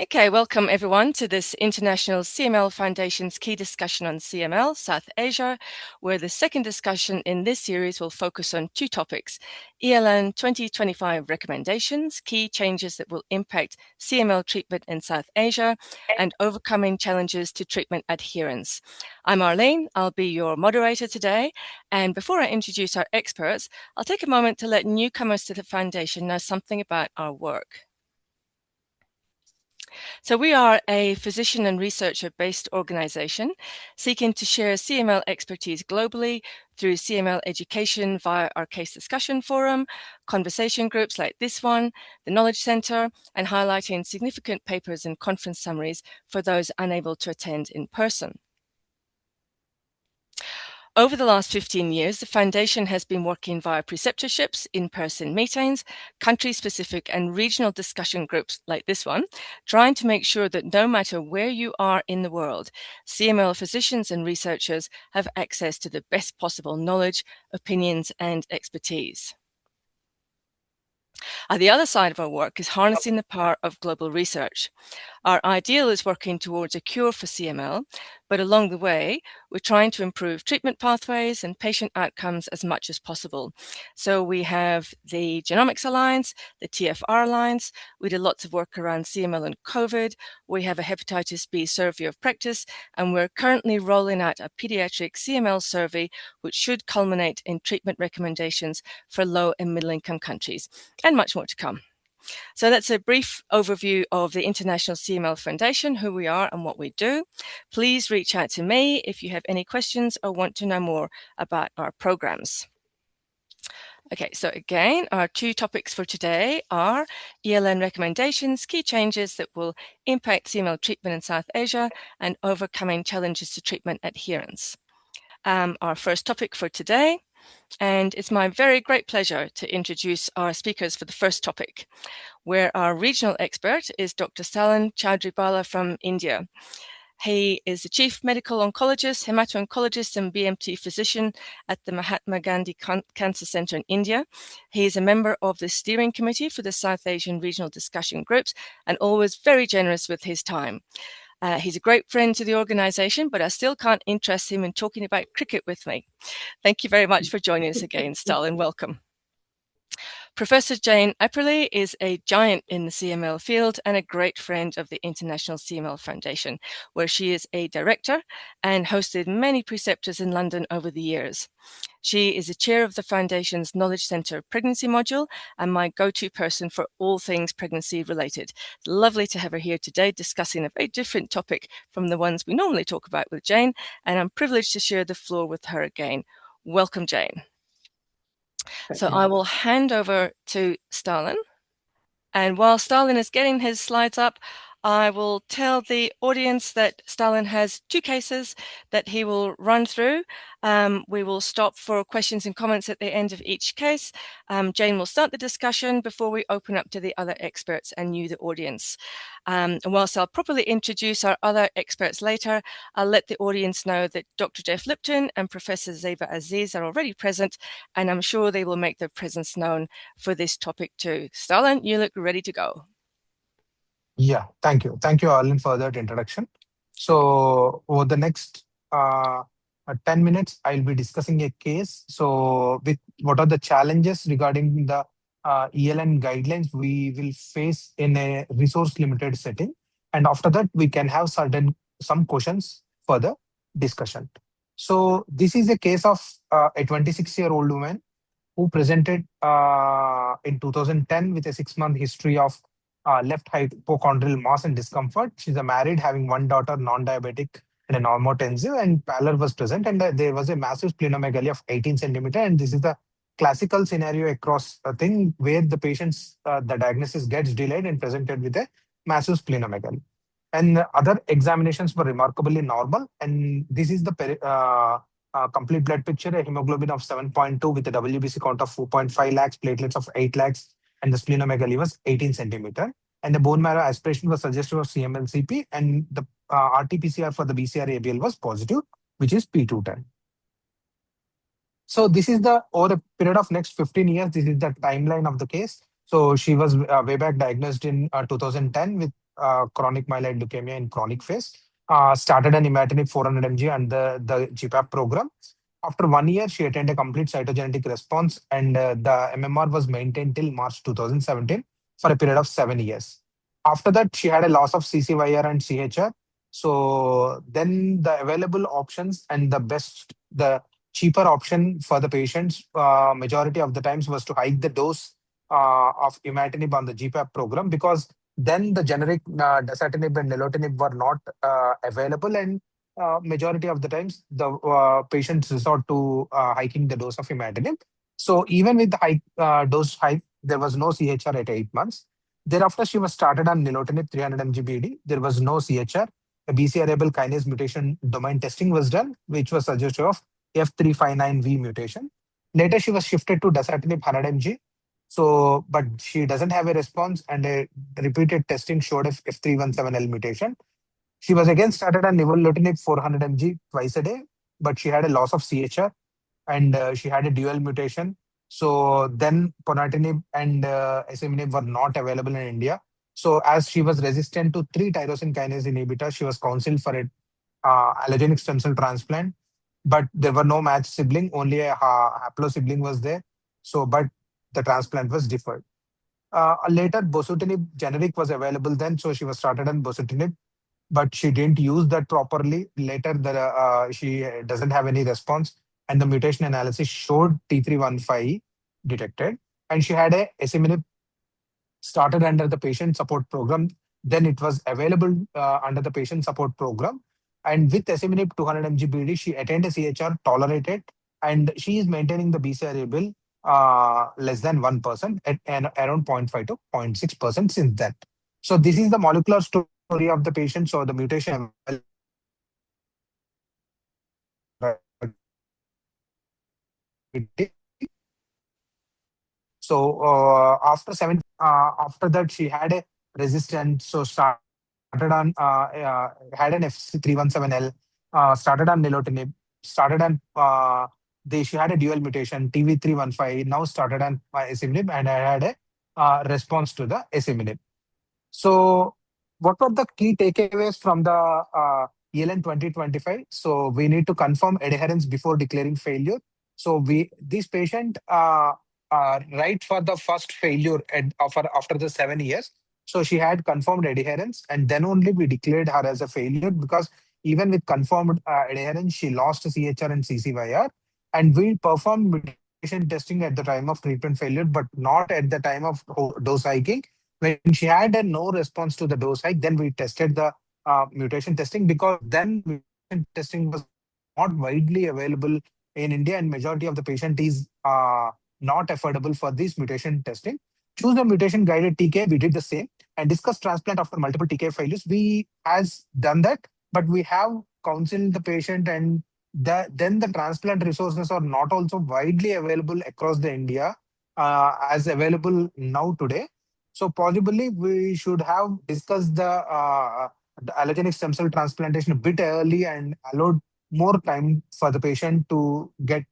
Okay, welcome everyone to this International CML Foundation's key discussion on CML, South Asia, where the second discussion in this series will focus on two topics: ELN 2025 recommendations, key changes that will impact CML treatment in South Asia, and overcoming challenges to treatment adherence. I'm Arlene, I'll be your moderator today, and before I introduce our experts, I'll take a moment to let newcomers to the Foundation know something about our work. So we are a physician and researcher-based organization seeking to share CML expertise globally through CML education via our case discussion forum, conversation groups like this one, the Knowledge Center, and highlighting significant papers and conference summaries for those unable to attend in person. Over the last 15 years, the Foundation has been working via preceptorships, in-person meetings, country-specific and regional discussion groups like this one, trying to make sure that no matter where you are in the world, CML physicians and researchers have access to the best possible knowledge, opinions, and expertise. The other side of our work is harnessing the power of global research. Our ideal is working towards a cure for CML, but along the way, we're trying to improve treatment pathways and patient outcomes as much as possible. So we have the Genomics Alliance, the TFR Alliance, we did lots of work around CML and COVID, we have a hepatitis B survey of practice, and we're currently rolling out a pediatric CML survey, which should culminate in treatment recommendations for low and middle income countries, and much more to come. So that's a brief overview of the International CML Foundation, who we are and what we do. Please reach out to me if you have any questions or want to know more about our programs. Okay, so again, our two topics for today are ELN recommendations, key changes that will impact CML treatment in South Asia, and overcoming challenges to treatment adherence. Our first topic for today, and it's my very great pleasure to introduce our speakers for the first topic, where our regional expert is Dr. Stalin Chowdary Bala from India. He is the Chief Medical Oncologist, Hemato-Oncologist and BMT physician at the Mahatma Ghandi Cancer Center in India. He is a member of the steering committee for the South Asian Regional Discussion Groups and always very generous with his time. He's a great friend to the organization, but I still can't interest him in talking about cricket with me. Thank you very much for joining us again, Stalin. Welcome. Professor Jane Apperley is a giant in the CML field and a great friend of the International CML Foundation, where she is a director and hosted many preceptors in London over the years. She is the chair of the Foundation's Knowledge Center Pregnancy Module and my go-to person for all things pregnancy related. Lovely to have her here today discussing a very different topic from the ones we normally talk about with Jane, and I'm privileged to share the floor with her again. Welcome, Jane. So I will hand over to Stalin. And while Stalin is getting his slides up, I will tell the audience that Stalin has two cases that he will run through. We will stop for questions and comments at the end of each case. Jane will start the discussion before we open up to the other experts and you, the audience. And whilst I'll properly introduce our other experts later, I'll let the audience know that Dr. Jeff Lipton and Professor Zeba Aziz are already present, and I'm sure they will make their presence known for this topic too. Stalin, you look ready to go. Yeah, thank you. Thank you, Arlen, for that introduction. So over the next 10 minutes, I'll be discussing a case. So with what are the challenges regarding the ELN guidelines we will face in a resource-limited setting. And after that, we can have some questions for the discussion. So this is a case of a 26-year-old woman who presented in 2010 with a 6-month history of left hypochondrial mass and discomfort. She's a married, having one daughter, non-diabetic and a normotensive, and pallor was present, and there was a massive splenomegaly of 18 centimeter. And this is the classical scenario across a thing where the patient's the diagnosis gets delayed and presented with a massive splenomegaly. And other examinations were remarkably normal. And this is the complete blood picture: a hemoglobin of 7.2 with a WBC count of 4.5 lakhs, platelets of 8 lakhs, and the splenomegaly was 18 centimeter. And the bone marrow aspiration was suggestive of CMLCP, and the RT-PCR for the BCR-ABL was positive, which is P210. So this is over a period of next 15 years, this is the timeline of the case. So she was way back diagnosed in 2010 with chronic myeloid leukemia in chronic phase. Started an imatinib 400 mg and the GPAP program. After 1 year, she attained a complete cytogenetic response, and the MMR was maintained till March 2017 for a period of 7 years. After that, she had a loss of CCYR and CHR. So then the available options and the cheaper option for the patients, majority of the times was to hike the dose of imatinib on the GPAP program, because then the generic dasatinib and nilotinib were not available, and majority of the times the patients resort to hiking the dose of imatinib. So even with the high dose hike, there was no CHR at 8 months. Thereafter, she was started on nilotinib 300 mg BD. There was no CHR. A BCR-able kinase mutation domain testing was done, which was suggestive of F359V mutation. Later, she was shifted to dasatinib 100 mg. So, but she doesn't have a response, and a repeated testing showed a F317L mutation. She was again started on nivollotinib 400 mg twice a day, but she had a loss of CHR, and she had a dual mutation. So then ponatinib and asciminib were not available in India. So as she was resistant to three tyrosine kinase inhibitors, she was counseled for a allogeneic stem cell transplant. But there were no matched sibling, only a haplo sibling was there. So, but the transplant was deferred. Later, bosutinib generic was available then, so she was started on bosutinib, but she didn't use that properly. Later, she doesn't have any response, and the mutation analysis showed T315 detected, and she had a asciminib started under the patient support program. Then it was available under the patient support program, and with asciminib 200 mg BD, she attained a CHR tolerated, and she is maintaining the BCR bill less than 1% at around 0.5 to 0.6% since that. So this is the molecular story of the patient. So the mutation so after that she had a resistance. So started on had an FC317L, started on nilotinib, started on she had a dual mutation TV315. Now started on asciminib, and I had a response to the asciminib. So, what were the key takeaways from the ELN 2025? So, we need to confirm adherence before declaring failure. So, this patient right for the first failure after the 7 years. So, she had confirmed adherence, and then only we declared her as a failure, because even with confirmed adherence, she lost CHR and CCYR, and we performed mutation testing at the time of treatment failure, but not at the time of dose hiking. When she had a no response to the dose hike, then we tested the mutation testing, because then mutation testing was not widely available in India, and majority of the patient is not affordable for this mutation testing. Choose the mutation guided TK. We did the same, and discuss transplant after multiple TK failures. We has done that, but we have counseled the patient, and then the transplant resources are not also widely available across the India as available now today. So possibly we should have discussed the allogeneic stem cell transplantation a bit early, and allowed more time for the patient to get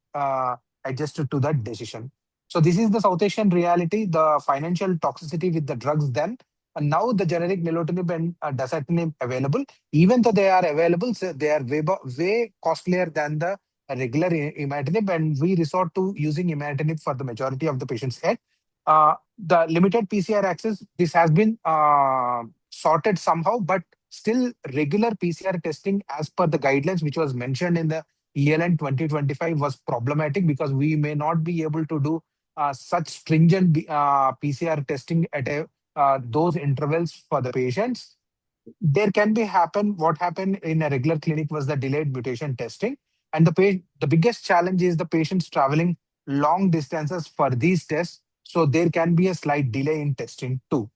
adjusted to that decision. So this is the South Asian reality, the financial toxicity with the drugs then. And now the generic nilotinib and dasatinib available, even though they are available, so they are way costlier than the regular imatinib, and we resort to using imatinib for the majority of the patients' head. The limited PCR access, this has been sorted somehow, but still regular PCR testing as per the guidelines, which was mentioned in the ELN 2025, was problematic, because we may not be able to do such stringent PCR testing at those intervals for the patients. There can be happen. What happened in a regular clinic was the delayed mutation testing, and the biggest challenge is the patients traveling long distances for these tests, so there can be a slight delay in testing too.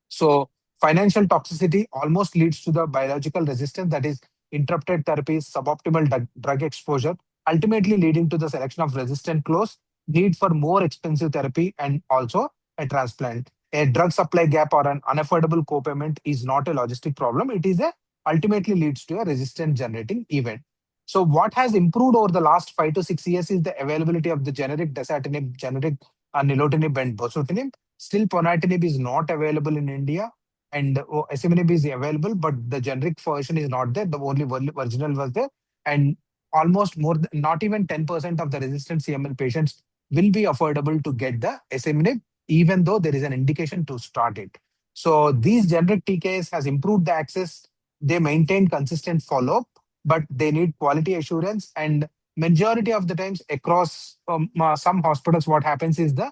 So financial toxicity almost leads to the biological resistance, that is interrupted therapies, suboptimal drug exposure, ultimately leading to the selection of resistant clones, need for more expensive therapy, and also a transplant. A drug supply gap or an unaffordable co-payment is not a logistic problem. It is a ultimately leads to a resistant generating event. So what has improved over the last 5 to 6 years is the availability of the generic dasatinib, generic nilotinib, and bosutinib. Still, ponatinib is not available in India. and asciminib is available, but the generic version is not there. The only original was there, and almost not even 10% of the resistant CML patients will be affordable to get the asciminib, even though there is an indication to start it. So these generic TKs has improved the access. They maintain consistent follow-up, but they need quality assurance. And majority of the times across some hospitals, what happens is the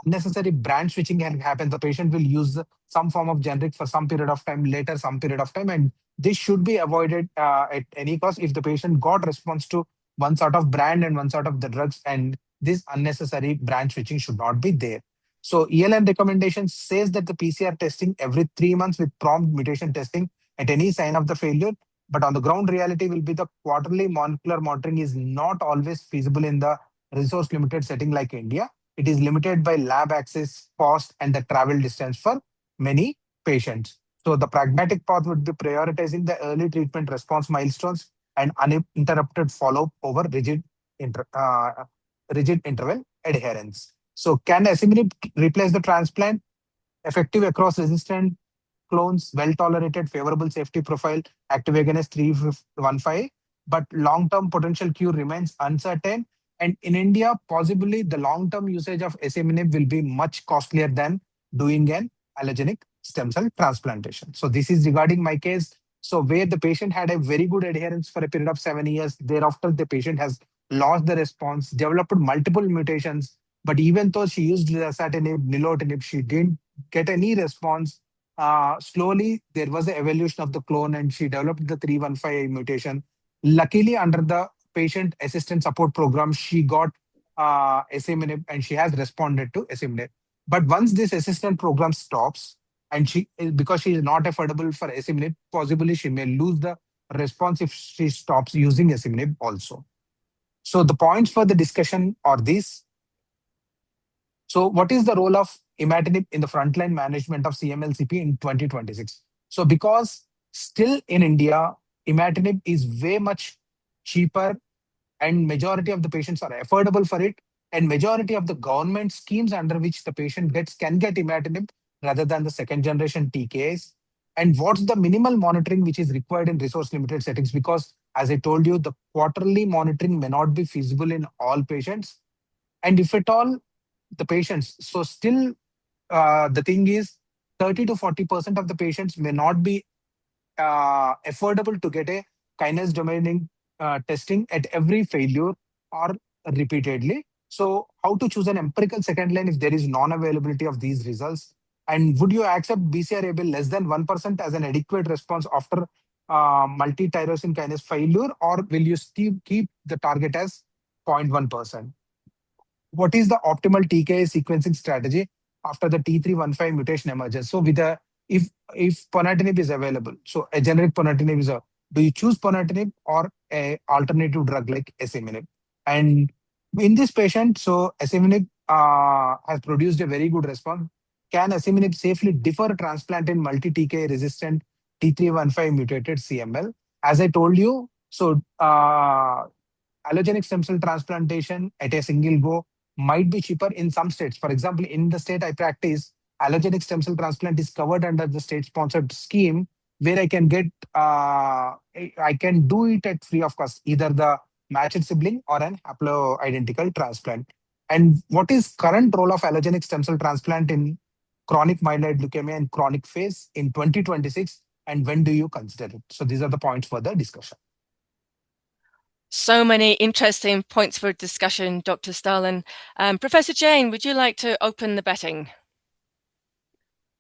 unnecessary brand switching can happen. The patient will use some form of generic for some period of time, later some period of time, and this should be avoided at any cost if the patient got response to one sort of brand and one sort of the drugs, and this unnecessary brand switching should not be there. So ELN recommendation says that the PCR testing every 3 months with prompt mutation testing at any sign of the failure. But on the ground reality will be the quarterly molecular monitoring is not always feasible in the resource limited setting like India. It is limited by lab access, cost, and the travel distance for many patients. So the pragmatic path would be prioritizing the early treatment response milestones and uninterrupted follow-up over rigid interval adherence. So can asciminib replace the transplant? Effective across resistant clones, well-tolerated, favorable safety profile, active against 315, but long-term potential cure remains uncertain. And in India, possibly the long-term usage of asciminib will be much costlier than doing an allogenic stem cell transplantation. So this is regarding my case. So where the patient had a very good adherence for a period of 7 years, thereafter the patient has lost the response, developed multiple mutations, but even though she used dasatinib, nilotinib, she didn't get any response. Slowly, there was an evolution of the clone, and she developed the 315 mutation. Luckily, under the patient assistance support program, she got asciminib, and she has responded to asciminib. But once this assistance program stops, and because she is not affordable for asciminib, possibly she may lose the response if she stops using asciminib also. So the points for the discussion are these. So, what is the role of imatinib in the frontline management of CMLCP in 2026? So, because still in India, imatinib is way much cheaper, and majority of the patients are affordable for it, and majority of the government schemes under which the patient gets can get imatinib rather than the second generation TKAs. And what's the minimal monitoring which is required in resource limited settings? Because as I told you, the quarterly monitoring may not be feasible in all patients, and if at all the patients, so still the thing is 30 to 40% of the patients may not be affordable to get a kinase domain testing at every failure or repeatedly. So how to choose an empirical second line if there is non-availability of these results? And would you accept BCR-ABL less than 1% as an adequate response after multi-tyrosine kinase failure, or will you still keep the target as 0.1%? What is the optimal TKA sequencing strategy after the T315 mutation emerges? So with a if ponatinib is available, so a generic ponatinib is a, do you choose ponatinib or a alternative drug like asciminib? And in this patient, so asciminib has produced a very good response. Can asciminib safely defer transplant in multi-TKA resistant T315 mutated CML? As I told you, so allogenic stem cell transplantation at a single go might be cheaper in some states. For example, in the state I practice, allogenic stem cell transplant is covered under the state-sponsored scheme where I can get, I can do it at free of cost, either the matched sibling or an haploidentical transplant. And what is current role of allogenic stem cell transplant in chronic myeloid leukemia and chronic phase in 2026, and when do you consider it? So these are the points for the discussion. So many interesting points for discussion, Dr. Stalin. Professor Jain, would you like to open the betting?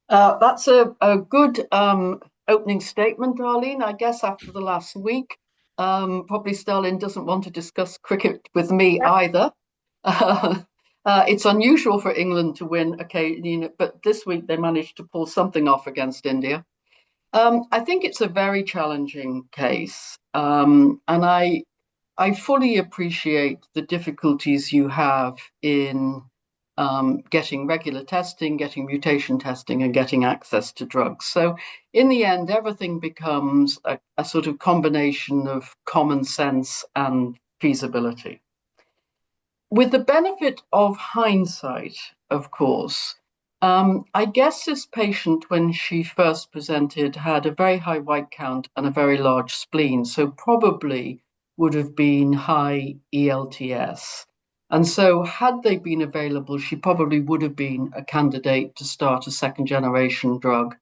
That's a good opening statement, Darlene. I guess after the last week, probably Stalin doesn't want to discuss cricket with me either. It's unusual for England to win occasionally, but this week they managed to pull something off against India. I think it's a very challenging case, and I fully appreciate the difficulties you have in getting regular testing, getting mutation testing, and getting access to drugs. So, in the end, everything becomes a sort of combination of common sense and feasibility. With the benefit of hindsight, of course, I guess this patient, when she first presented, had a very high white count and a very large spleen, so probably would have been high ELTS. And so, had they been available, she probably would have been a candidate to start a second generation drug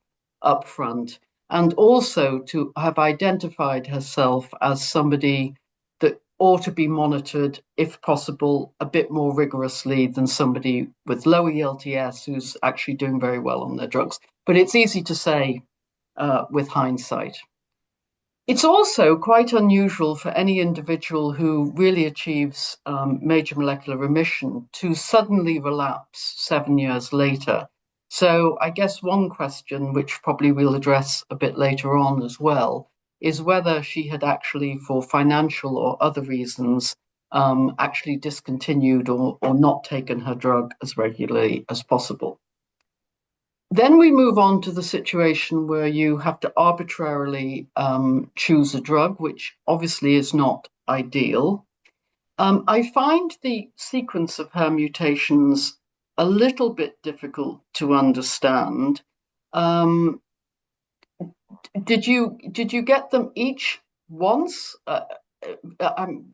up front, and also to have identified herself as somebody that ought to be monitored, if possible, a bit more rigorously than somebody with low ELTS who's actually doing very well on their drugs. But it's easy to say with hindsight. It's also quite unusual for any individual who really achieves major molecular remission to suddenly relapse 7 years later. So I guess one question, which probably we'll address a bit later on as well, is whether she had actually, for financial or other reasons, actually discontinued or not taken her drug as regularly as possible. Then we move on to the situation where you have to arbitrarily choose a drug, which obviously is not ideal. I find the sequence of her mutations a little bit difficult to understand. Did you get them each once?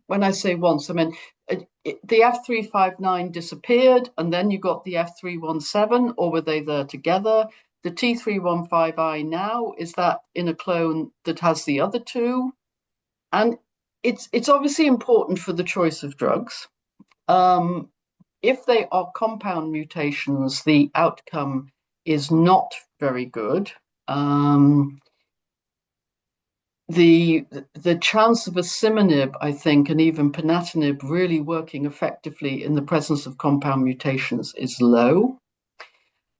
When I say once, I mean the F359 disappeared, and then you got the F317, or were they there together? The T315I now, is that in a clone that has the other two? And it's obviously important for the choice of drugs. If they are compound mutations, the outcome is not very good. The chance of asciminib, I think, and even ponatinib really working effectively in the presence of compound mutations is low.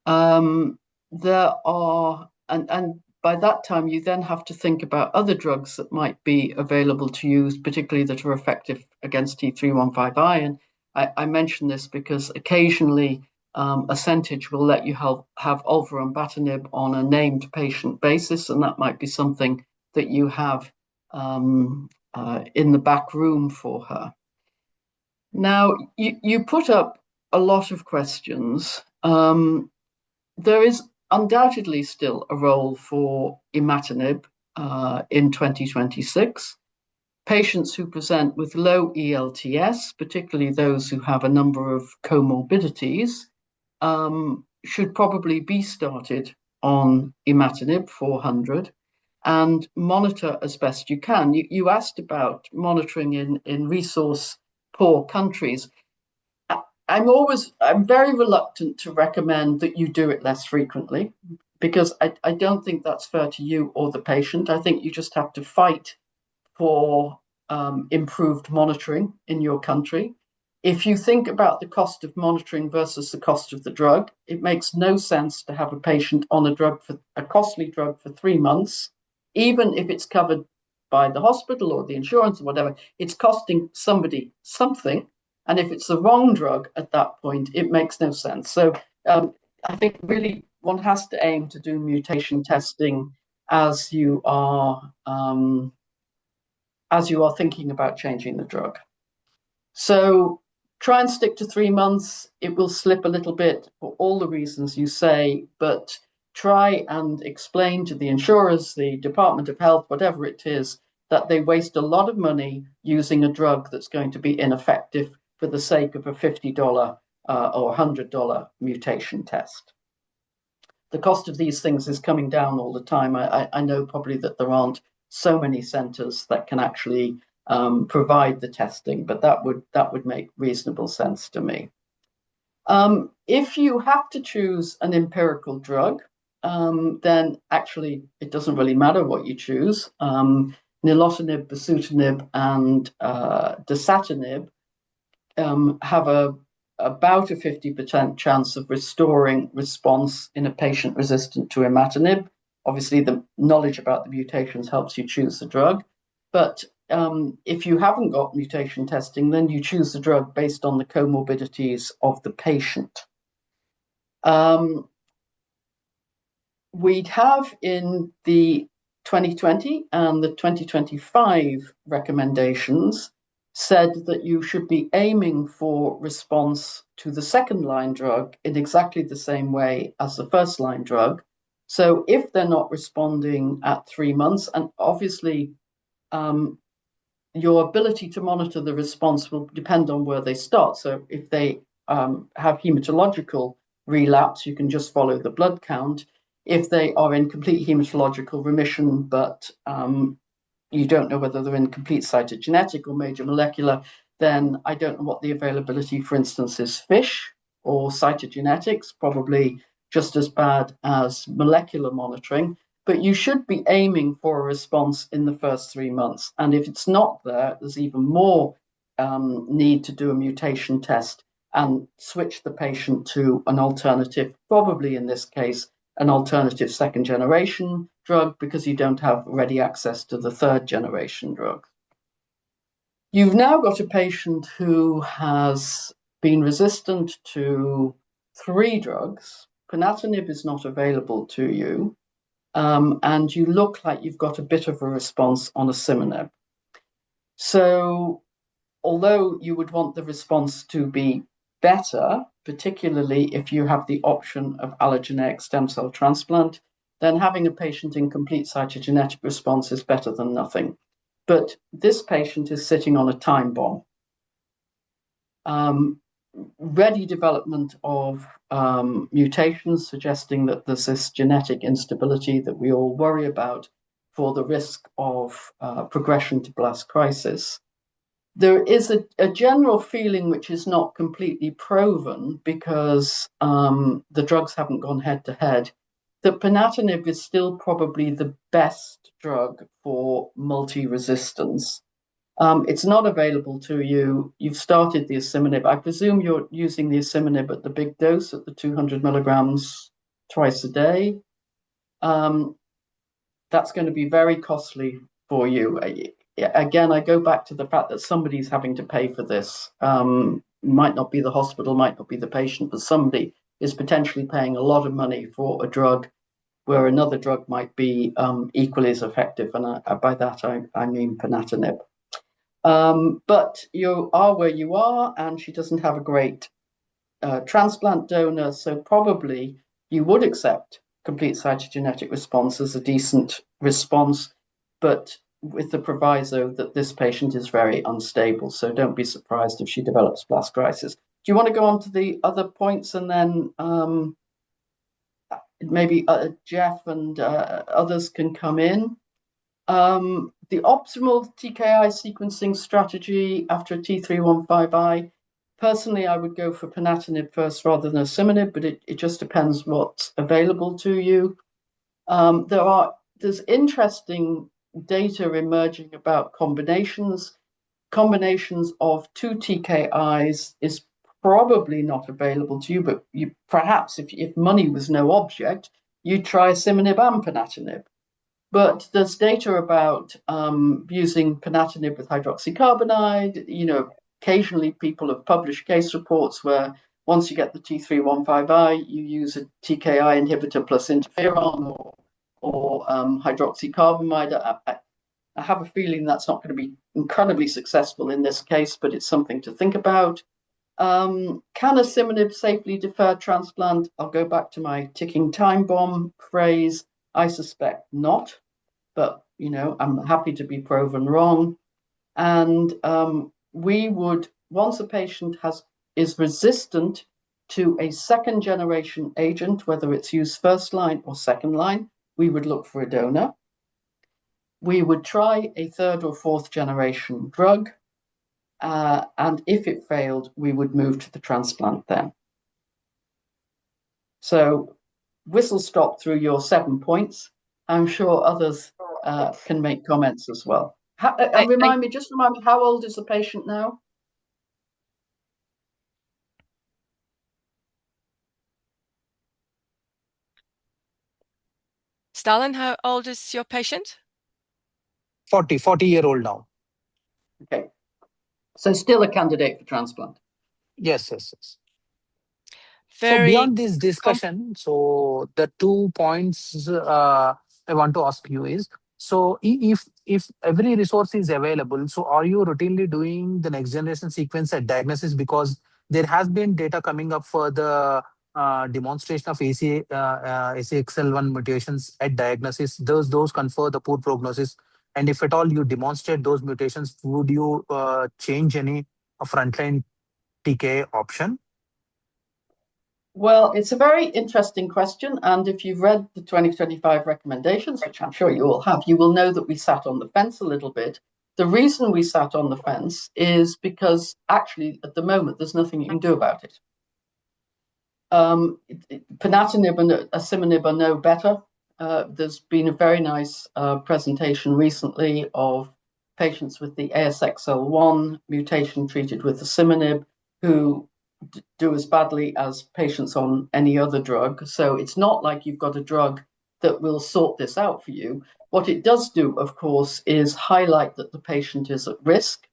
There are, and by that time, you then have to think about other drugs that might be available to use, particularly that are effective against T315I. And I mention this because occasionally Ascentage will let you have olverembatinib on a named patient basis, and that might be something that you have in the back room for her. Now, you put up a lot of questions. There is undoubtedly still a role for imatinib in 2026. Patients who present with low ELTS, particularly those who have a number of comorbidities, should probably be started on imatinib 400 and monitor as best you can. You asked about monitoring in resource poor countries. I'm very reluctant to recommend that you do it less frequently, because I don't think that's fair to you or the patient. I think you just have to fight for improved monitoring in your country. If you think about the cost of monitoring versus the cost of the drug, it makes no sense to have a patient on a costly drug for 3 months, even if it's covered by the hospital or the insurance or whatever. It's costing somebody something. And if it's the wrong drug at that point, it makes no sense. So I think really one has to aim to do mutation testing as you are thinking about changing the drug. So try and stick to 3 months. It will slip a little bit for all the reasons you say, but try and explain to the insurers, the Department of Health, whatever it is, that they waste a lot of money using a drug that's going to be ineffective for the sake of a $50 or $100 mutation test. The cost of these things is coming down all the time. I know probably that there aren't so many centers that can actually provide the testing, but that would make reasonable sense to me. If you have to choose an empirical drug, then actually it doesn't really matter what you choose. Nilotinib, bosutinib, and dasatinib have about a 50% chance of restoring response in a patient resistant to imatinib. Obviously, the knowledge about the mutations helps you choose the drug. But if you haven't got mutation testing, then you choose the drug based on the comorbidities of the patient. We'd have in the 2020 and the 2025 recommendations said that you should be aiming for response to the second-line drug in exactly the same way as the first-line drug. So if they're not responding at 3 months, and obviously your ability to monitor the response will depend on where they start. So if they have hematological relapse, you can just follow the blood count. If they are in complete hematological remission, but you don't know whether they're in complete cytogenetic or major molecular, then I don't know what the availability, for instance, is FISH or cytogenetics, probably just as bad as molecular monitoring. But you should be aiming for a response in the first 3 months. And if it's not there, there's even more need to do a mutation test and switch the patient to an alternative, probably in this case, an alternative second generation drug, because you don't have ready access to the third generation drug. You've now got a patient who has been resistant to 3 drugs. Ponatinib is not available to you, and you look like you've got a bit of a response on asciminib. So although you would want the response to be better, particularly if you have the option of allogeneic stem cell transplant, then having a patient in complete cytogenetic response is better than nothing. But this patient is sitting on a time bomb. Ready development of mutations suggesting that there's this genetic instability that we all worry about for the risk of progression to blast crisis. There is a general feeling, which is not completely proven because the drugs haven't gone head to head, that ponatinib is still probably the best drug for multi-resistance. It's not available to you. You've started the asciminib. I presume you're using the asciminib at the big dose, at the 200 milligrams twice a day. That's going to be very costly for you. Again, I go back to the fact that somebody's having to pay for this. Might not be the hospital, might not be the patient, but somebody is potentially paying a lot of money for a drug where another drug might be equally as effective. And by that, I mean ponatinib. But you are where you are, and she doesn't have a great transplant donor, so probably you would accept complete cytogenetic response as a decent response, but with the proviso that this patient is very unstable. So don't be surprised if she develops blast crisis. Do you want to go on to the other points, and then maybe Jeff and others can come in? The optimal TKI sequencing strategy after a T315I, personally, I would go for ponatinib first rather than asciminib, but it just depends what's available to you. There's interesting data emerging about combinations. Combinations of 2 TKIs is probably not available to you, but you perhaps, if money was no object, you'd try asciminib and ponatinib. But there's data about using ponatinib with hydroxycarbonide. Occasionally people have published case reports where once you get the T315I, you use a TKI inhibitor plus interferon or hydroxycarbonide. I have a feeling that's not going to be incredibly successful in this case, but it's something to think about. Can asciminib safely defer transplant? I'll go back to my ticking time bomb phrase. I suspect not, but I'm happy to be proven wrong. And we would, once a patient is resistant to a second generation agent, whether it's used first line or second line, we would look for a donor. We would try a third or fourth generation drug, and if it failed, we would move to the transplant then. So whistle stop through your 7 points. I'm sure others can make comments as well. Remind me, how old is the patient now? Stalin, how old is your patient? 40-year-old now. Okay. So still a candidate for transplant. Yes. Very so beyond this discussion, so the 2 points I want to ask you is, So if every resource is available, so are you routinely doing the next generation sequence at diagnosis? Because there has been data coming up for the demonstration of ACXL1 mutations at diagnosis. Those confer the poor prognosis. And if at all you demonstrate those mutations, would you change any frontline TKA option? Well, it's a very interesting question. And if you've read the 2025 recommendations, which I'm sure you all have, you will know that we sat on the fence a little bit. The reason we sat on the fence is because actually, at the moment, there's nothing you can do about it. Ponatinib and asciminib are no better. There's been a very nice presentation recently of patients with the ASXL1 mutation treated with asciminib who do as badly as patients on any other drug. So it's not like you've got a drug that will sort this out for you. What it does do, of course, is highlight that the patient is at risk.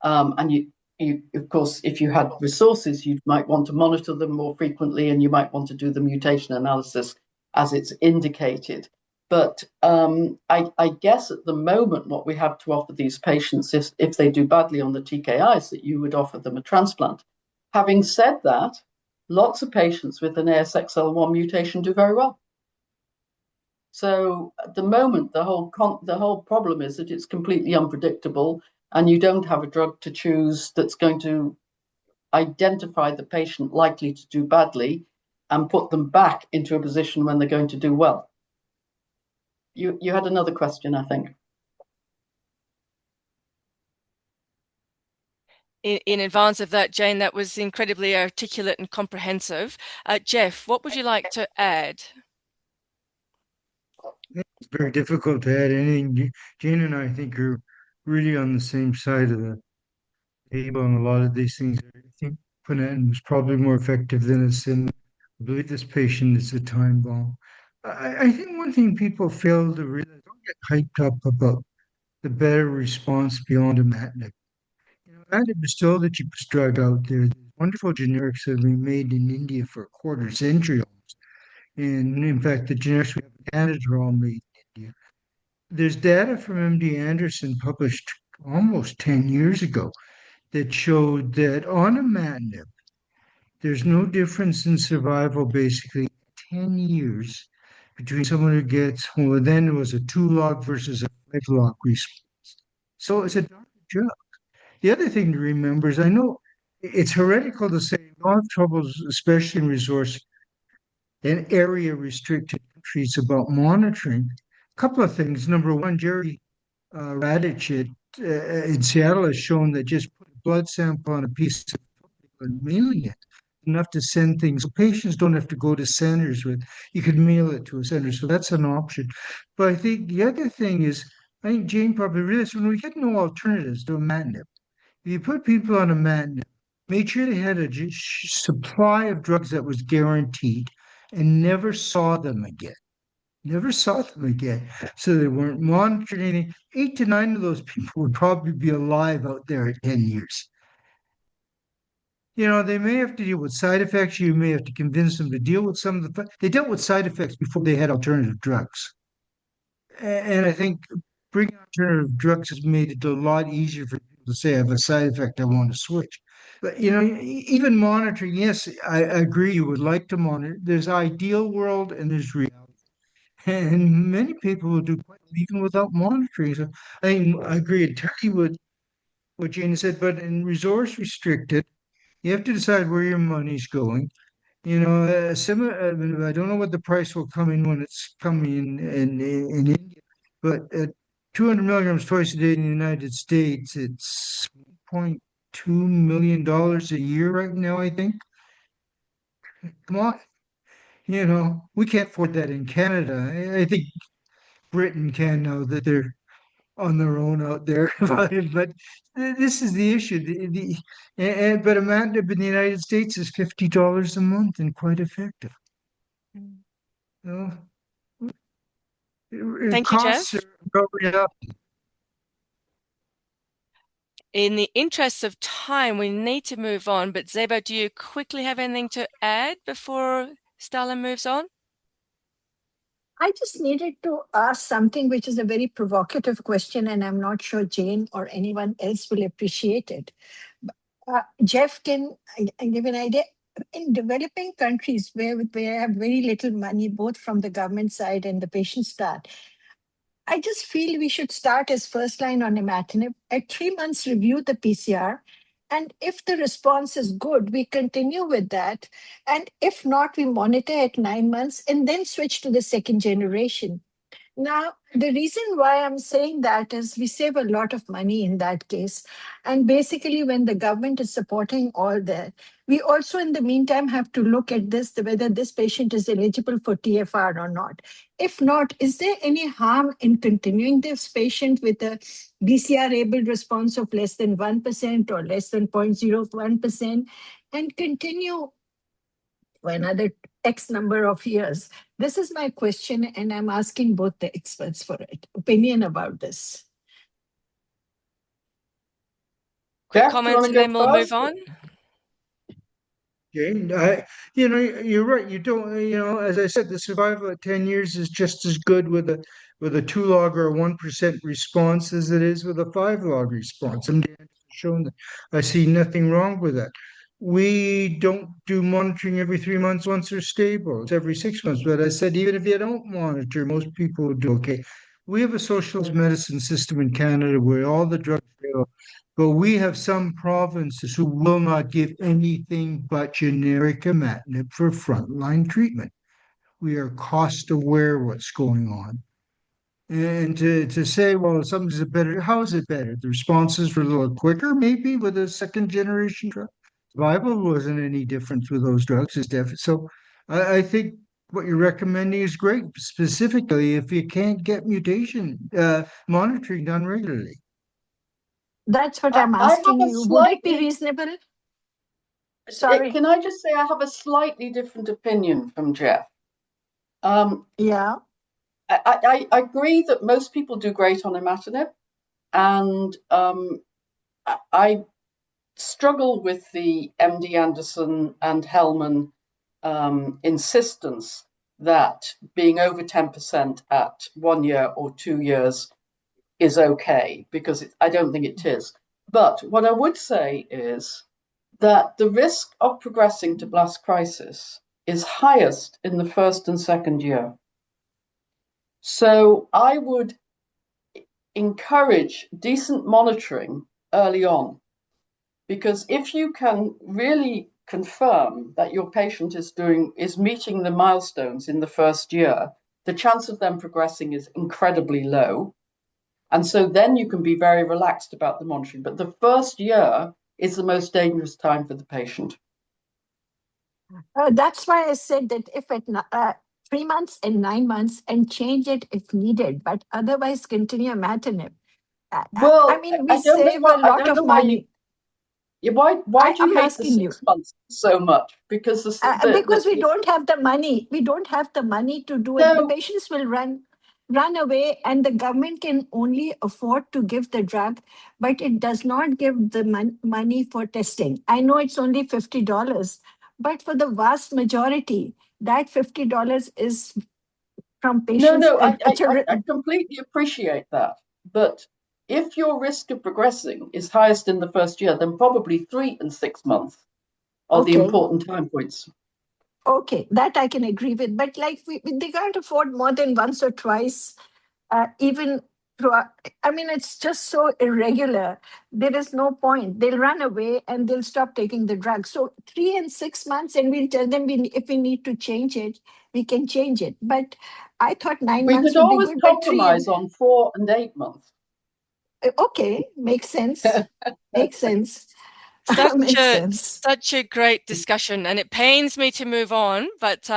And you, of course, if you had resources, you might want to monitor them more frequently and you might want to do the mutation analysis as it's indicated. But I guess at the moment, what we have to offer these patients is if they do badly on the TKIs, that you would offer them a transplant. Having said that, lots of patients with an ASXL1 mutation do very well. So at the moment, the whole problem is that it's completely unpredictable, and you don't have a drug to choose that's going to identify the patient likely to do badly and put them back into a position when they're going to do well. You had another question, I think. In advance of that, Jane, that was incredibly articulate and comprehensive. Jeff, what would you like to add? It's very difficult to add anything. Jane and I think are really on the same side of the table on a lot of these things. I think Ponatinib was probably more effective than Asciminib. I believe this patient is a time bomb. I think one thing people fail to realize, don't get hyped up about the better response beyond imatinib. Imatinib is still the cheapest drug out there. There's wonderful generics that have been made in India for a quarter century almost. And in fact, the generics we have in Canada are all made in India. There's data from MD Anderson published almost 10 years ago that showed that on imatinib, there's no difference in survival basically 10 years between someone who gets, well, then it was a 2-log versus a 5-log response. So it's a dark drug. The other thing to remember is I know it's heretical to say a lot of troubles, especially in resource and area restricted countries, about monitoring. A couple of things. Number one, Jerry Radich in Seattle has shown that just put a blood sample on a piece of paper and mailing it enough to send things. So patients don't have to go to centers with. You could mail it to a center, so that's an option. But I think the other thing is, I think Jane probably realized when we get no alternatives to imatinib, if you put people on imatinib, make sure they had a supply of drugs that was guaranteed, and never saw them again. Never saw them again. So they weren't monitored anything. 8 to 9 of those people would probably be alive out there at 10 years. They may have to deal with side effects. You may have to convince them to deal with some of they dealt with side effects before they had alternative drugs. And I think bringing alternative drugs has made it a lot easier for people to say, I have a side effect, I want to switch. But, even monitoring, yes, I agree you would like to monitor. There's ideal world and there's reality. And many people will do quite well even without monitoring. So I agree entirely with what Jane said, but in resource restricted, you have to decide where your money's going. I don't know what the price will come in when it's coming in India, but at 200 milligrams twice a day in the United States, it's $1.2 million a year right now, I think. Come on. We can't afford that in Canada. I think Britain can now that they're on their own out there. But this is the issue. But a mandate in the United States is $50 a month and quite effective. You Thank you, costs Jeff. are going up. In the interest of time, we need to move on. But Zeba, do you quickly have anything to add before Stalin moves on? I just needed to ask something which is a very provocative question, and I'm not sure Jane or anyone else will appreciate it. Jeff, can I give an idea? In developing countries where have very little money, both from the government side and the patient side, I just feel we should start as first line on imatinib. At 3 months, review the PCR. And if the response is good, we continue with that. And if not, we monitor at 9 months and then switch to the second generation. Now, the reason why I'm saying that is we save a lot of money in that case. And basically, when the government is supporting all that, we also, in the meantime, have to look at this, whether this patient is eligible for TFR or not. If not, is there any harm in continuing this patient with a BCR-able response of less than 1% or less than 0.01% and continue for another X number of years? This is my question, and I'm asking both the experts for it. Opinion about this. Quick Jeff, do you comments want and to then go we'll move first? on. Jane, you're right. You don't, as I said, the survival at 10 years is just as good with a 2 log or a 1% response as it is with a 5 log response. And it's shown that I see nothing wrong with that. We don't do monitoring every 3 months once they're stable. It's every 6 months. But I said, even if you don't monitor, most people will do okay. We have a socialist medicine system in Canada where all the drugs fail. But we have some provinces who will not give anything but generic imatinib for frontline treatment. We are cost aware what's going on. And to say, well, something's better, how is it better? The responses were a little quicker, maybe, with a second generation drug. Survival wasn't any different with those drugs. It's definitely so. I think what you're recommending is great, specifically if you can't get mutation monitoring done regularly. That's what I I'm have asking a you. Would it be slightly, reasonable? Sorry. can I just say I have a slightly different opinion from Jeff? Yeah. I agree that most people do great on imatinib, and I struggle with the MD Anderson and Hellman insistence that being over 10% at 1 year or 2 years is okay, because I don't think it is. But what I would say is that the risk of progressing to blast crisis is highest in the first and second year. So I would encourage decent monitoring early on, because if you can really confirm that your patient is meeting the milestones in the first year, the chance of them progressing is incredibly low. And so then you can be very relaxed about the monitoring. But the first year is the most dangerous time for the patient. That's why I said that if at 3 months and 9 months and change it if needed, but otherwise continue imatinib. Well, I mean, we save a I lot don't of know why money. why do you I'm hate the asking you. 6 months so much? Because Because we don't have the money. We don't have the money to do it. The no, patients will run away, and the government can only afford to give the drug, but it does not give the money for testing. I know it's only $50, but for the vast majority, that $50 is from patients. no, I completely appreciate that. But if your risk of progressing is highest in the first year, then probably 3 and 6 months are the Okay. important time points. Okay, that I can agree with. But like they can't afford more than once or twice, even throughout. I mean, it's just so irregular. There is no point. They'll run away and they'll stop taking the drug. So 3 and 6 months, and we'll tell them if we need to change it, we can change it. But I thought 9 We months could would be always good, but 3 and compromise on 4 and 8 months. okay, makes sense. Makes sense. Makes sense. Such a great discussion, and it pains me to move on, but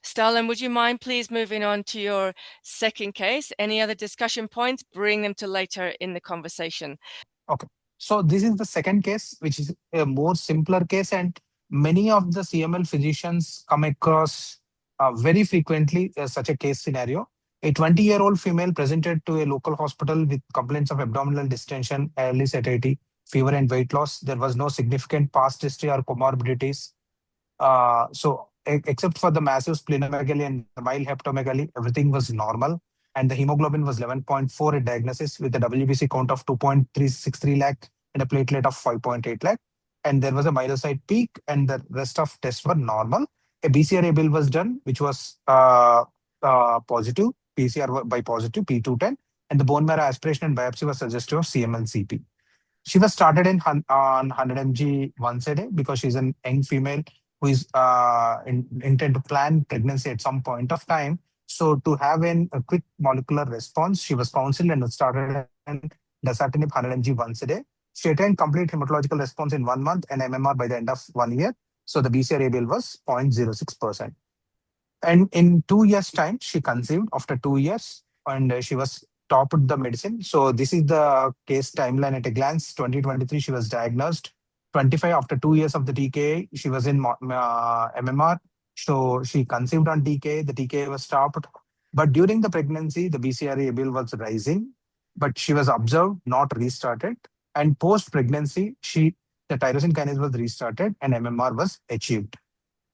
Stalin, would you mind please moving on to your second case? Any other discussion points? Bring them to later in the conversation. Okay. So this is the second case, which is a more simpler case, and many of the CML physicians come across very frequently such a case scenario. A 20-year-old female presented to a local hospital with complaints of abdominal distension, early satiety, fever, and weight loss. There was no significant past history or comorbidities. So except for the massive splenomegaly and the mild hepatomegaly, everything was normal. And the hemoglobin was 11.4 at diagnosis with a WBC count of 2.363 lakh and a platelet of 5.8 lakh. And there was a myelocyte peak, and the rest of tests were normal. A BCRA bill was done, which was positive, PCR by positive, P210, and the bone marrow aspiration and biopsy was suggestive of CML-CP. She was started on 100 mg once a day because she's an young female who is intent to plan pregnancy at some point of time. So to have a quick molecular response, she was counseled and started on dasatinib 100 mg once a day. She attained complete hematological response in 1 month and MMR by the end of 1 year. So the BCR-ABL was 0.06%. And in 2 years' time, she conceived after 2 years, and she was topped the medicine. So this is the case timeline at a glance. 2023, she was diagnosed. 25, after 2 years of the TKA, she was in MMR. So she conceived on TKA. The TKA was stopped. But during the pregnancy, the BCR-ABL was rising, but she was observed, not restarted. And post-pregnancy, the tyrosine kinase was restarted and MMR was achieved.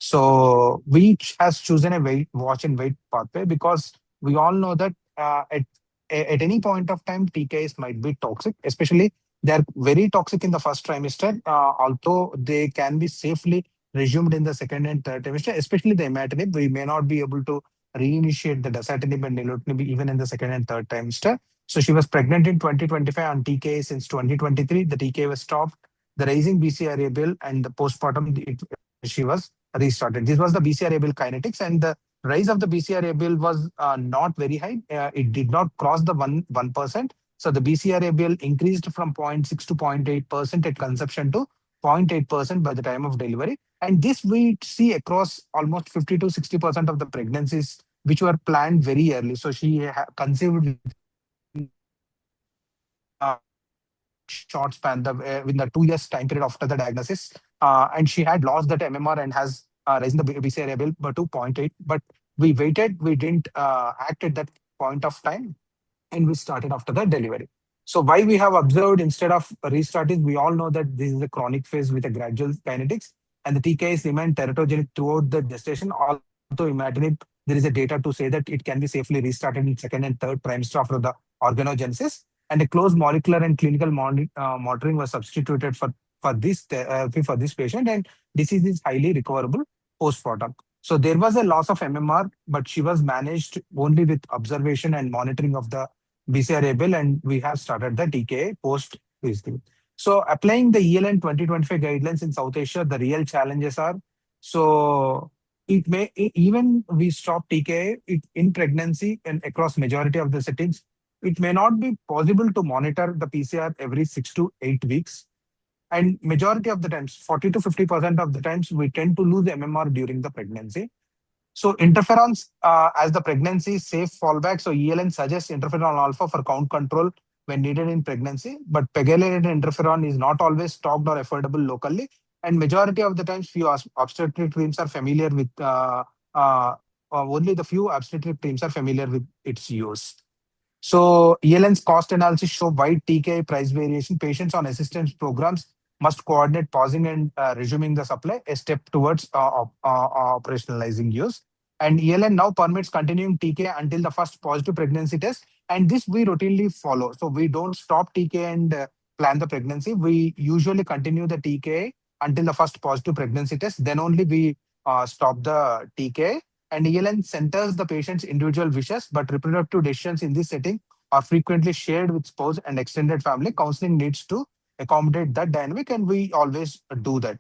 So we has chosen a watch and wait pathway because we all know that at any point of time, TKs might be toxic, especially they're very toxic in the first trimester, although they can be safely resumed in the second and third trimester, especially the imatinib. We may not be able to reinitiate the dasatinib and nilotinib even in the second and third trimester. So she was pregnant in 2025 on TKA since 2023. The TKA was stopped. The rising BCRA bill and the postpartum, she was restarted. This was the BCR-ABL kinetics, and the rise of the BCR-ABL was not very high. It did not cross the 1%. So the BCR-ABL increased from 0.6 to 0.8% at conception to 0.8% by the time of delivery. And this we see across almost 50 to 60% of the pregnancies which were planned very early. So she conceived short span in the 2 years time period after the diagnosis. And she had lost that MMR and has risen the BCR level to 0.8. But we waited, we didn't act at that point of time, and we started after the delivery. So why we have observed instead of restarting, we all know that this is a chronic phase with a gradual kinetics, and the TKs remain teratogenic throughout the gestation. Although imatinib, there is a data to say that it can be safely restarted in second and third trimester after the organogenesis, and a close molecular and clinical monitoring was substituted for this for this patient, and disease is highly recoverable postpartum. So there was a loss of MMR, but she was managed only with observation and monitoring of the BCR bill, and we have started the TKA post this thing. So applying the ELN 2025 guidelines in South Asia, the real challenges are, so it may even we stop TKA in pregnancy and across majority of the settings, it may not be possible to monitor the PCR every 6 to 8 weeks. And majority of the times, 40 to 50% of the times, we tend to lose MMR during the pregnancy. So interferons as the pregnancy safe fallback. So ELN suggests interferon alpha for count control when needed in pregnancy, but pegylated interferon is not always stocked or affordable locally. And majority of the times, few obstetric teams are familiar with only the few obstetric teams are familiar with its use. So ELN's cost analysis show wide TKI price variation. Patients on assistance programs must coordinate pausing and resuming the supply, a step towards operationalizing use. And ELN now permits continuing TKI until the first positive pregnancy test. And this we routinely follow. So we don't stop TKI and plan the pregnancy. We usually continue the TKI until the first positive pregnancy test. Then only we stop the TKI. And ELN centers the patient's individual wishes, but reproductive decisions in this setting are frequently shared with spouse and extended family. Counseling needs to accommodate that dynamic, and we always do that.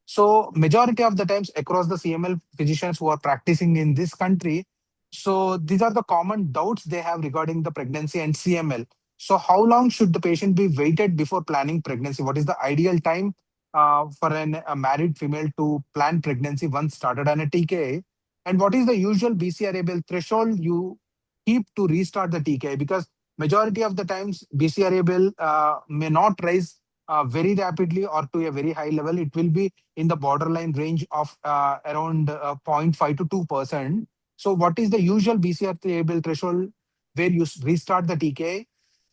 So majority of the times across the CML physicians who are practicing in this country, so these are the common doubts they have regarding the pregnancy and CML. So how long should the patient be waited before planning pregnancy? What is the ideal time for a married female to plan pregnancy once started on a TKA? And what is the usual BCR-ABL threshold you keep to restart the TKI? Because majority of the times BCR-ABL may not rise very rapidly or to a very high level. It will be in the borderline range of around 0.5 to 2%. So what is the usual BCR-ABL threshold where you restart the TKI,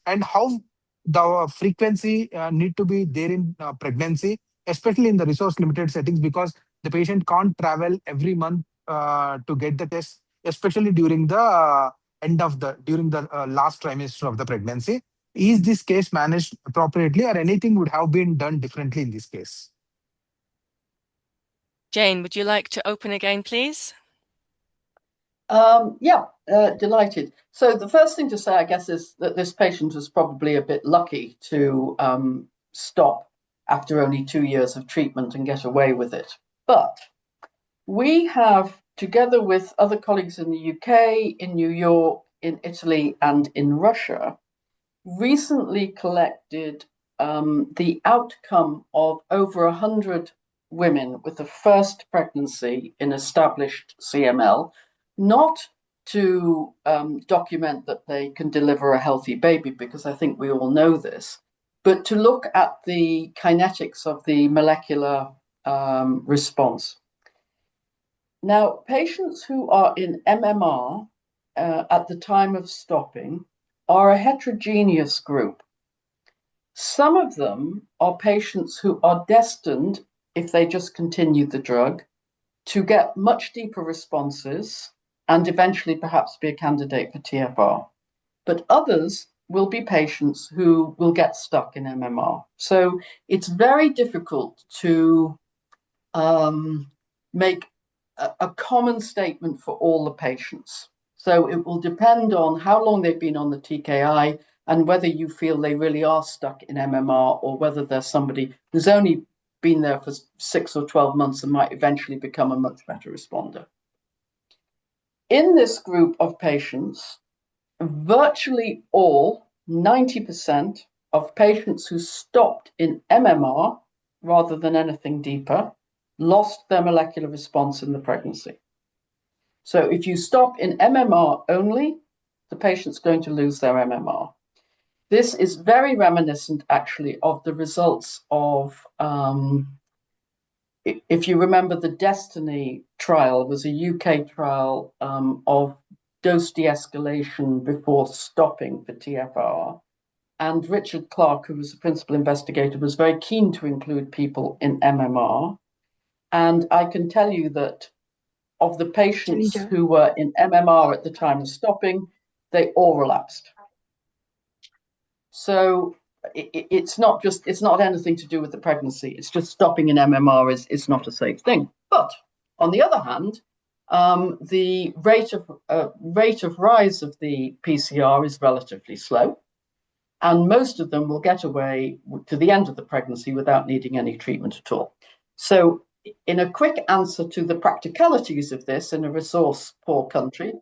and how the frequency need to be there in pregnancy, especially in the resource limited settings, because the patient can't travel every month to get the test, especially during the last trimester of the pregnancy. Is this case managed appropriately, or anything would have been done differently in this case? Jane, would you like to open again, please? Yeah, delighted. So the first thing to say, I guess, is that this patient was probably a bit lucky to stop after only 2 years of treatment and get away with it. But we have, together with other colleagues in the UK, in New York, in Italy, and in Russia, recently collected the outcome of over 100 women with the first pregnancy in established CML, not to document that they can deliver a healthy baby, because I think we all know this, but to look at the kinetics of the molecular response. Now, patients who are in MMR at the time of stopping are a heterogeneous group. Some of them are patients who are destined, if they just continue the drug, to get much deeper responses and eventually perhaps be a candidate for TFR. But others will be patients who will get stuck in MMR. So it's very difficult to make a common statement for all the patients. So it will depend on how long they've been on the TKI and whether you feel they really are stuck in MMR, or whether there's somebody who's only been there for 6 or 12 months and might eventually become a much better responder. In this group of patients, virtually all, 90% of patients who stopped in MMR rather than anything deeper, lost their molecular response in the pregnancy. So if you stop in MMR only, the patient's going to lose their MMR. This is very reminiscent, actually, of the results of, if you remember, the Destiny trial was a UK trial of dose de-escalation before stopping for TFR. And Richard Clark, who was the principal investigator, was very keen to include people in MMR. And I can tell you that of the patients who were in MMR at the time of stopping, they all relapsed. So it's not anything to do with the pregnancy. It's just stopping in MMR is not a safe thing. But on the other hand, the rate of rise of the PCR is relatively slow, and most of them will get away to the end of the pregnancy without needing any treatment at all. So in a quick answer to the practicalities of this in a resource-poor country,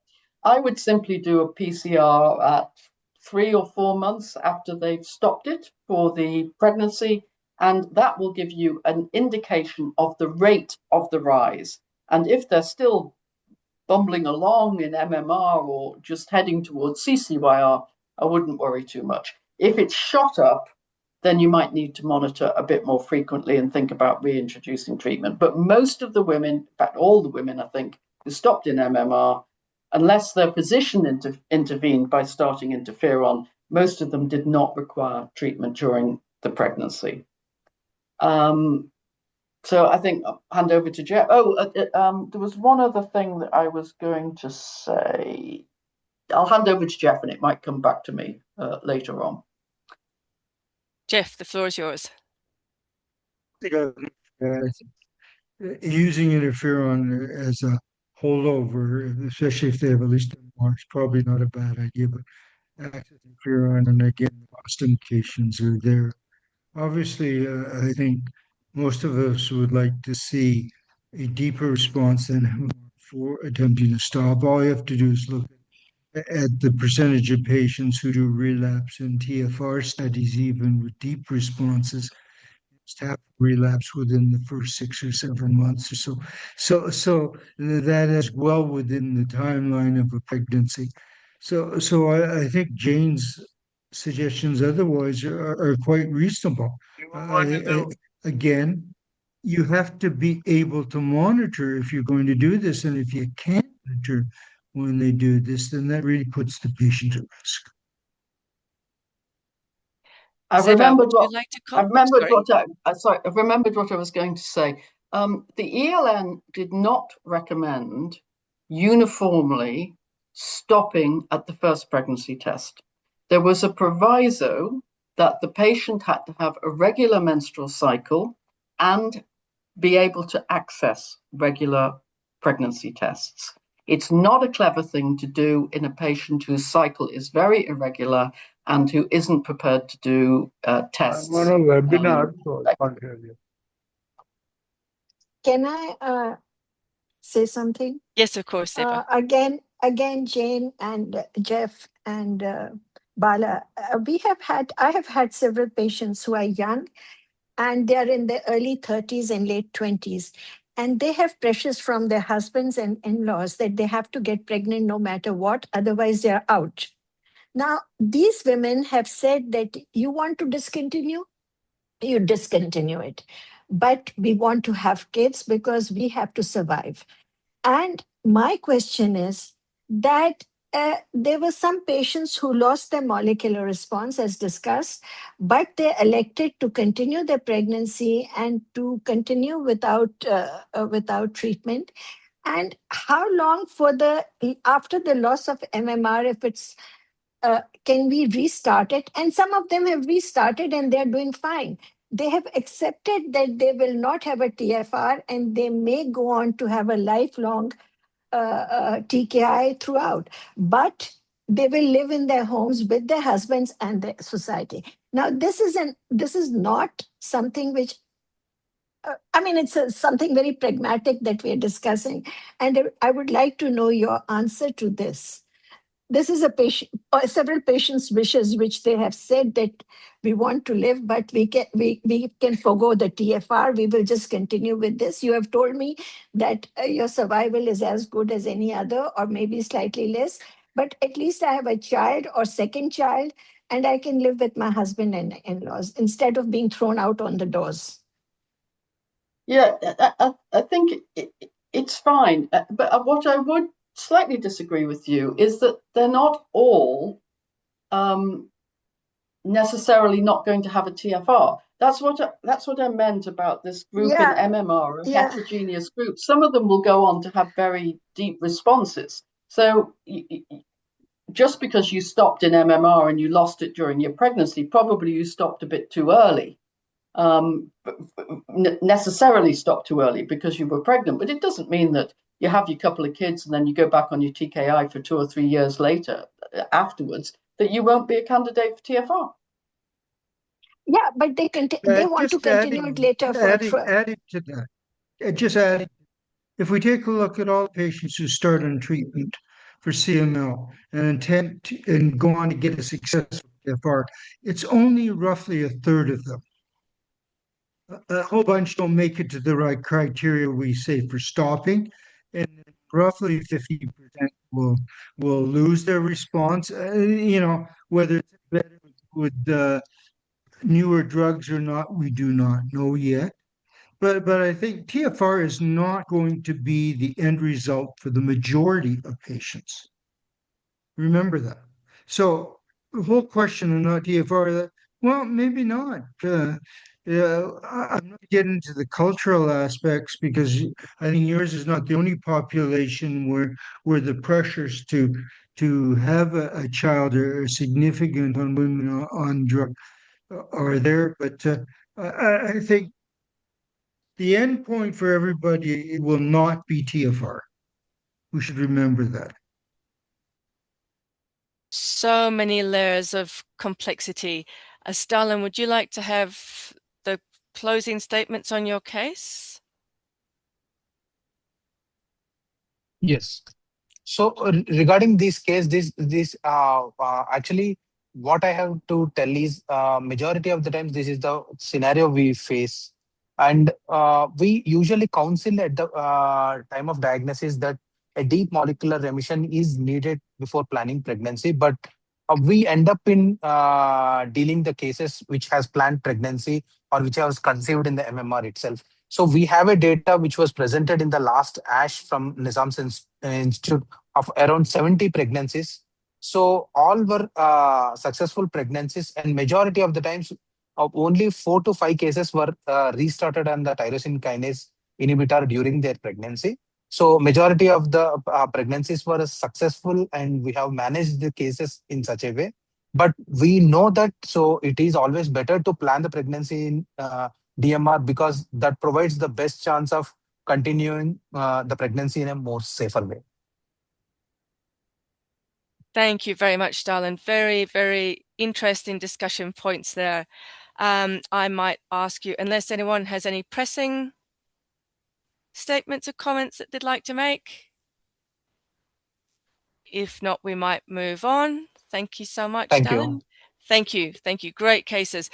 I would simply do a PCR at 3 or 4 months after they've stopped it for the pregnancy, and that will give you an indication of the rate of the rise. And if they're still bumbling along in MMR or just heading towards CCYR, I wouldn't worry too much. If it's shot up, then you might need to monitor a bit more frequently and think about reintroducing treatment. But most of the women, in fact, all the women, I think, who stopped in MMR, unless their physician intervened by starting interferon, most of them did not require treatment during the pregnancy. So I think I'll hand over to Jeff. There was one other thing that I was going to say. I'll hand over to Jeff, and it might come back to me later on. Jeff, the floor is yours. Using interferon as a holdover, especially if they have at least MMR, is probably not a bad idea. But active interferon, and again, cost indications are there. Obviously, I think most of us would like to see a deeper response than for attempting to stop. All you have to do is look at the percentage of patients who do relapse in TFR studies, even with deep responses, have relapse within the first 6 or 7 months or so. So that is well within the timeline of a pregnancy. So I think Jane's suggestions otherwise are quite reasonable. Again, you have to be able to monitor if you're going to do this, and if you can't monitor when they do this, then that really puts the patient at risk. I've remembered what I was going to say. The ELN did not recommend uniformly stopping at the first pregnancy test. There was a proviso that the patient had to have a regular menstrual cycle and be able to access regular pregnancy tests. It's not a clever thing to do in a patient whose cycle is very irregular and who isn't prepared to do tests. I'm on a webinar, so I can't hear you. Can I say something? Yes, of course, Siva. Again, Jane and Jeff and Bala, I have had several patients who are young and they're in their early 30s and late 20s. And they have pressures from their husbands and in-laws that they have to get pregnant no matter what, otherwise they're out. Now, these women have said that you want to discontinue, you discontinue it. But we want to have kids because we have to survive. And my question is that there were some patients who lost their molecular response, as discussed, but they elected to continue their pregnancy and to continue without treatment. And how long after the loss of MMR, if it's can we restart it? And some of them have restarted and they're doing fine. They have accepted that they will not have a TFR and they may go on to have a lifelong TKI throughout, but they will live in their homes with their husbands and the society. Now, this is not something which, it's something very pragmatic that we are discussing. And I would like to know your answer to this. This is several patients' wishes, which they have said that we want to live, but we can forgo the TFR. We will just continue with this. You have told me that your survival is as good as any other, or maybe slightly less. But at least I have a child or second child, and I can live with my husband and in-laws instead of being thrown out on the doors. Yeah, I think it's fine. But what I would slightly disagree with you is that they're not all necessarily not going to have a TFR. That's what I meant about this group in MMR, a heterogeneous group. Some of them will go on to have very deep responses. So just because you stopped in MMR and you lost it during your pregnancy, probably you stopped a bit too early. Necessarily stopped too early because you were pregnant, but it doesn't mean that you have your couple of kids and then you go back on your TKI for 2 or 3 years later afterwards that you won't be a candidate for TFR. Yeah, but they want to continue it later. Adding to that, just adding, if we take a look at all patients who start on treatment for CML and go on to get a successful TFR, it's only roughly a third of them. A whole bunch don't make it to the right criteria, we say, for stopping, and roughly 50% will lose their response. Whether it's better with newer drugs or not, we do not know yet. But I think TFR is not going to be the end result for the majority of patients. Remember that. So the whole question of not TFR, well, maybe not. I'm not getting into the cultural aspects because I think yours is not the only population where the pressures to have a child are significant on women on drug are there. But I think the end point for everybody will not be TFR. We should remember that. So many layers of complexity. Stalin, would you like to have the closing statements on your case? Yes. So regarding this case, actually, what I have to tell is, majority of the times this is the scenario we face, and we usually counsel at the time of diagnosis that a deep molecular remission is needed before planning pregnancy, but we end up in dealing the cases which has planned pregnancy or which was conceived in the MMR itself. So we have a data which was presented in the last ASH from Nizam's Institute of around 70 pregnancies. So all were successful pregnancies, and majority of the times, only 4 to 5 cases were restarted on the tyrosine kinase inhibitor during their pregnancy. So majority of the pregnancies were successful, and we have managed the cases in such a way. But we know that, so it is always better to plan the pregnancy in DMR, because that provides the best chance of continuing the pregnancy in a more safer way. Thank you very much, Stalin. Very, very interesting discussion points there. I might ask you, unless anyone has any pressing statements or comments that they'd like to make. If not, we might move on. Thank you so much, Thank Stalin. you. Thank you. Thank you. Great cases.